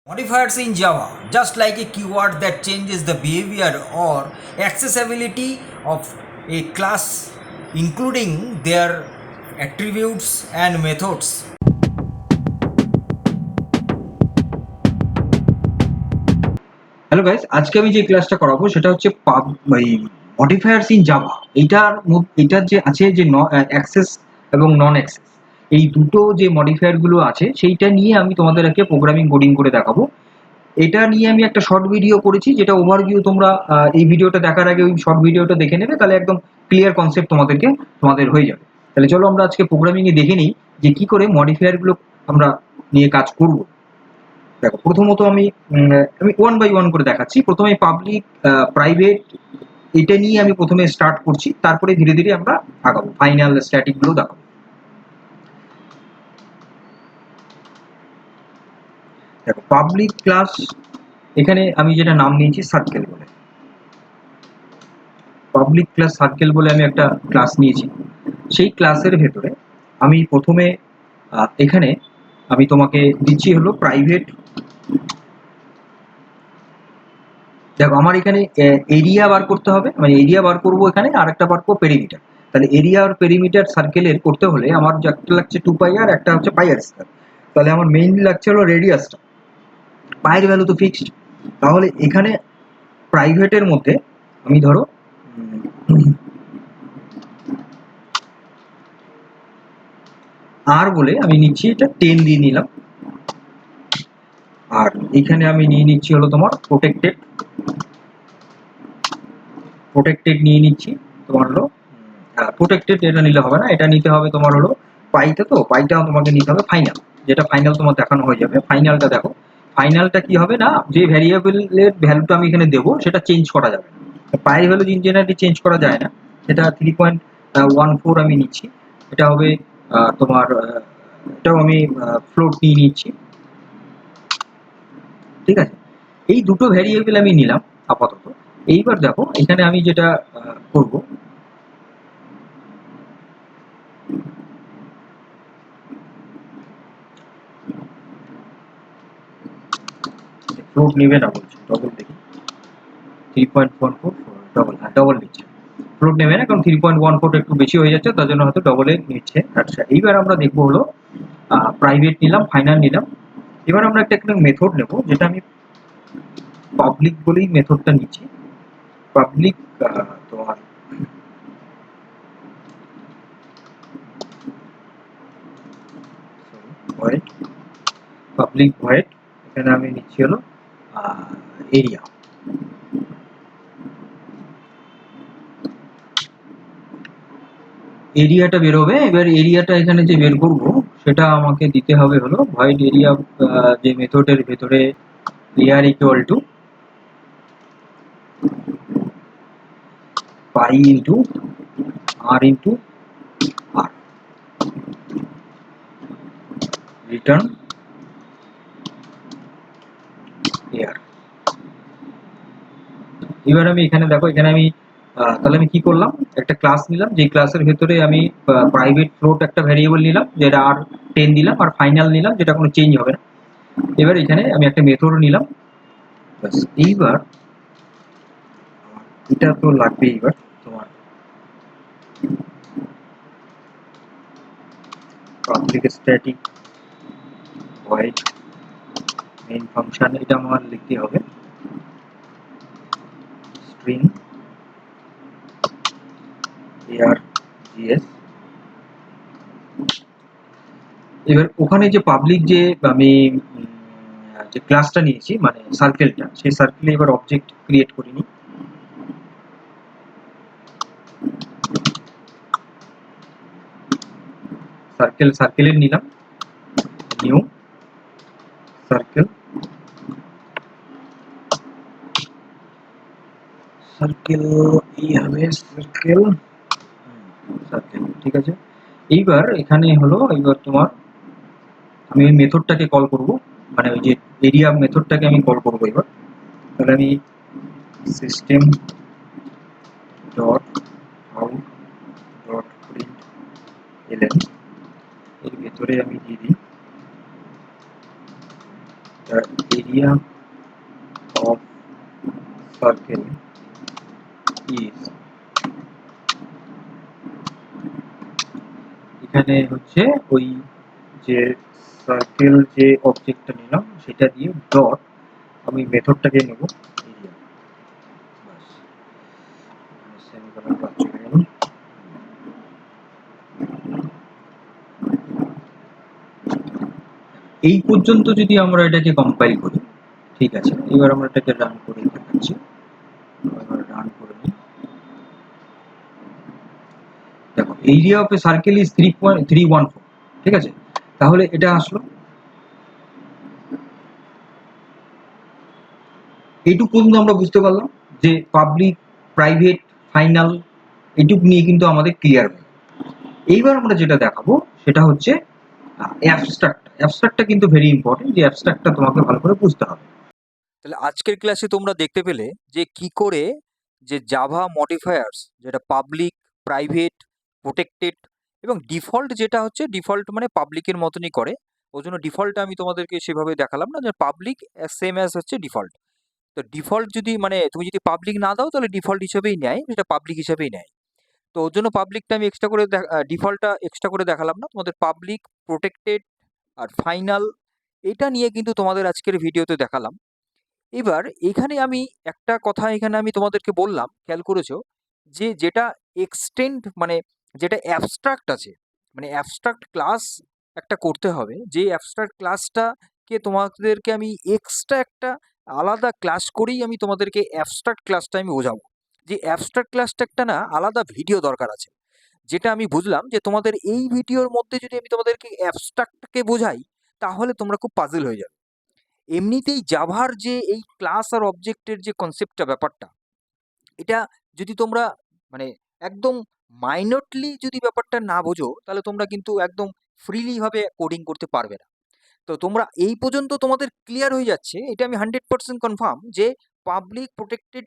Modifiers in Java, just like a keyword that changes the behavior or accessibility of a class, including their attributes and methods. Hello guys, আজকে আমি যে ক্লাসটা করাবো সেটা হচ্ছে modifiers in Java. এটার যে আছে যে অ্যাক্সেস এবং নন অ্যাক্সেস, এই দুটো যে মডিফায়ার গুলো আছে সেইটা নিয়ে আমি তোমাদেরকে প্রোগ্রামিং কোডিং করে দেখাবো। এটা নিয়ে আমি একটা শর্ট ভিডিও করেছি, যেটা ওভারভিউ তোমরা এই ভিডিওটা দেখার আগে ওই শর্ট ভিডিওটা দেখে নেবে, তাহলে একদম ক্লিয়ার কনসেপ্ট তোমাদের হয়ে যাবে। তাহলে চলো আমরা আজকে প্রোগ্রামিং এ দেখে নিই যে কি করে মডিফায়ার গুলো আমরা নিয়ে কাজ করব। দেখো, প্রথমত আমি ওয়ান বাই ওয়ান করে দেখাচ্ছি। প্রথমে পাবলিক, প্রাইভেট, এটা নিয়ে আমি প্রথমে স্টার্ট করছি, তারপরে ধীরে ধীরে আমরা আগাবো, ফাইনাল স্ট্যাটিক গুলো দেখাবো। দেখো, পাবলিক ক্লাস, এখানে আমি যেটা নাম নিয়েছি সার্কেল বলে, পাবলিক ক্লাস সার্কেল বলে আমি একটা ক্লাস নিয়েছি। সেই ক্লাসের ভেতরে আমি প্রথমে এখানে আমি তোমাকে দিচ্ছি হলো প্রাইভেট। দেখো, আমার এখানে এরিয়া বার করতে হবে, মানে এরিয়া বার করবো এখানে, আর একটা বার করবো পেরিমিটার। তাহলে এরিয়া আর পেরিমিটার সার্কেলের করতে হলে আমার একটা লাগছে 2 পাই আর একটা হচ্ছে পাই আর স্কয়ার। তাহলে আমার মেইনলি লাগছে হলো রেডিয়াসটা, পায়ের ভ্যালু তো ফিক্সড। তাহলে এখানে প্রাইভেটের মধ্যে আমি ধরো আর বলে আমি নিচ্ছি এটা 10 দিয়ে নিলাম। আর এখানে আমি নিয়ে নিচ্ছি হলো তোমার প্রোটেক্টেড, নিয়ে নিচ্ছি তোমার হলো প্রোটেক্টেড। এটা নিলে হবে না, এটা নিতে হবে তোমার হলো পাইটা, তো পাইটাও তোমাকে নিতে হবে ফাইনাল, যেটা ফাইনাল তোমার দেখানো হয়ে যাবে। ফাইনালটা দেখো, ফাইনালটা কি হবে না, যে ভ্যারিয়েবলের ভ্যালুটা আমি এখানে দেবো সেটা চেঞ্জ করা যাবে না। পায়ের ভ্যালু জেনারেলি চেঞ্জ করা যায় না, সেটা 3.14 আমি নিচ্ছি। এটা হবে তোমার এটাও আমি ফ্লোট নিয়ে নিচ্ছি, ঠিক আছে। এই দুটো ভ্যারিয়েবল আমি নিলাম আপাতত। এইবার দেখো, এখানে আমি যেটা করব, ফ্লোট নেবে না বলছে, ডবল দেখি, 3.14 ডবল, হ্যাঁ ডবল নিচ্ছে। ফ্লোট নেবে না কারণ 3.14 একটু বেশি হয়ে যাচ্ছে, তার জন্য হয়তো ডবলে নিচ্ছে। আচ্ছা, এইবার আমরা দেখবো হলো প্রাইভেট নিলাম, ফাইনাল নিলাম। এবার আমরা একটা মেথড নেব, যেটা আমি পাবলিক বলেই মেথডটা নিচ্ছি। পাবলিক তোমার ভয়েড, পাবলিক ভয়েড, এখানে আমি নিচ্ছি হলো এরিয়া। এরিয়াটা বেরোবে। এবার এরিয়াটা এখানে যে বের করব সেটা আমাকে দিতে হবে হলো ভয়েড এরিয়া, যে মেথডের ভেতরে layer equal to pi into R into R, return air. এবার আমি এখানে দেখো, এখানে আমি তাহলে আমি কি করলাম, একটা ক্লাস নিলাম, যে ক্লাসের ভেতরে আমি প্রাইভেট ফ্লোট একটা ভ্যারিয়েবল নিলাম যেটা আর 10 দিলাম, আর ফাইনাল নিলাম যেটা কোনো চেঞ্জ হবে না। এবার এখানে আমি একটা মেথড নিলাম। ব্যাস, এইবার এটা তো লাগবে। এইবার তোমার public static void main function, এটা আমার লিখতে হবে স্ট্রিং এআর জিএস। এবার ওখানে যে পাবলিক যে আমি যে ক্লাসটা নিয়েছি মানে সার্কেলটা, সেই সার্কেলে এবার অবজেক্ট ক্রিয়েট করিনি। সার্কেলের নিলাম নিউ সার্কেল, এই হবে সার্কেল, ঠিক আছে। এইবার এখানে হলো, এইবার তোমার আমি ওই মেথডটাকে কল করব, মানে ওই যে এরিয়া মেথডটাকে আমি কল করব এবার। তাহলে আমি system dot out dot print LN, এর ভেতরে আমি দিয়ে দিই area of circle is, এখানে হচ্ছে ওই যে সার্কেল যে অবজেক্টটা নিলাম সেটা দিয়ে ডট আমি মেথডটাকে নেব এরিয়া, বাস সেমিকোলন কাজ চলে গেল। এই পর্যন্ত যদি আমরা এটাকে কম্পাইল করি, ঠিক আছে, এবার আমরা এটাকে রান করে দেখাচ্ছি। এবার রান করে নিই। দেখো area of A circle is 3.314, ঠিক আছে, তাহলে এটা আসলো। এইটুকু পর্যন্ত আমরা বুঝতে পারলাম যে পাবলিক, প্রাইভেট, ফাইনাল এইটুকু নিয়ে কিন্তু আমাদের ক্লিয়ার হয়ে গেল। এইবার আমরা যেটা দেখাবো সেটা হচ্ছে অ্যাবস্ট্রাক্টটা কিন্তু ভেরি ইম্পর্টেন্ট, যে অ্যাবস্ট্রাক্টটা তোমাকে ভালো করে বুঝতে হবে। তাহলে আজকের ক্লাসে তোমরা দেখতে পেলে যে কি করে যে জাভা মডিফায়ার্স, যেটা পাবলিক, প্রাইভেট, প্রোটেক্টেড এবং ডিফল্ট, যেটা হচ্ছে ডিফল্ট মানে পাবলিকের মতনই করে, ওই জন্য ডিফল্ট আমি তোমাদেরকে সেভাবে দেখালাম না, যে পাবলিক সেম অ্যাজ হচ্ছে ডিফল্ট। তো ডিফল্ট যদি মানে তুমি যদি পাবলিক না দাও তাহলে ডিফল্ট হিসেবেই নেয়, সেটা পাবলিক হিসেবেই নেয়। তো ওর জন্য পাবলিকটা আমি এক্সট্রা করে ডিফল্টটা এক্সট্রা করে দেখালাম না, তোমাদের পাবলিক, প্রোটেক্টেড আর ফাইনাল এটা নিয়ে কিন্তু তোমাদের আজকের ভিডিওতে দেখালাম। এবার এখানে আমি একটা কথা এখানে আমি তোমাদেরকে বললাম, খেয়াল করেছো, যে যেটা এক্সটেন্ড মানে যেটা অ্যাবস্ট্রাক্ট আছে, মানে অ্যাবস্ট্রাক্ট ক্লাস একটা করতে হবে, যে অ্যাবস্ট্রাক্ট ক্লাসটাকে তোমাদেরকে আমি এক্সট্রা একটা আলাদা ক্লাস করেই আমি তোমাদেরকে অ্যাবস্ট্রাক্ট ক্লাসটা আমি বোঝাবো। যে অ্যাবস্ট্রাক্ট ক্লাসটা একটা না আলাদা ভিডিও দরকার আছে, যেটা আমি বুঝলাম যে তোমাদের এই ভিডিওর মধ্যে যদি আমি তোমাদেরকে অ্যাবস্ট্রাক্টকে বোঝাই তাহলে তোমরা খুব পাজল হয়ে যাবে। এমনিতেই জাভার যে এই ক্লাস আর অবজেক্টের যে কনসেপ্টটা, ব্যাপারটা, এটা যদি তোমরা মানে একদম মাইনরলি যদি ব্যাপারটা না বোঝো তাহলে তোমরা কিন্তু একদম ফ্রিলি ভাবে কোডিং করতে পারবে না। তো তোমরা এই পর্যন্ত তোমাদের ক্লিয়ার হয়ে যাচ্ছে, এটা আমি 100% কনফার্ম যে পাবলিক, প্রোটেক্টেড,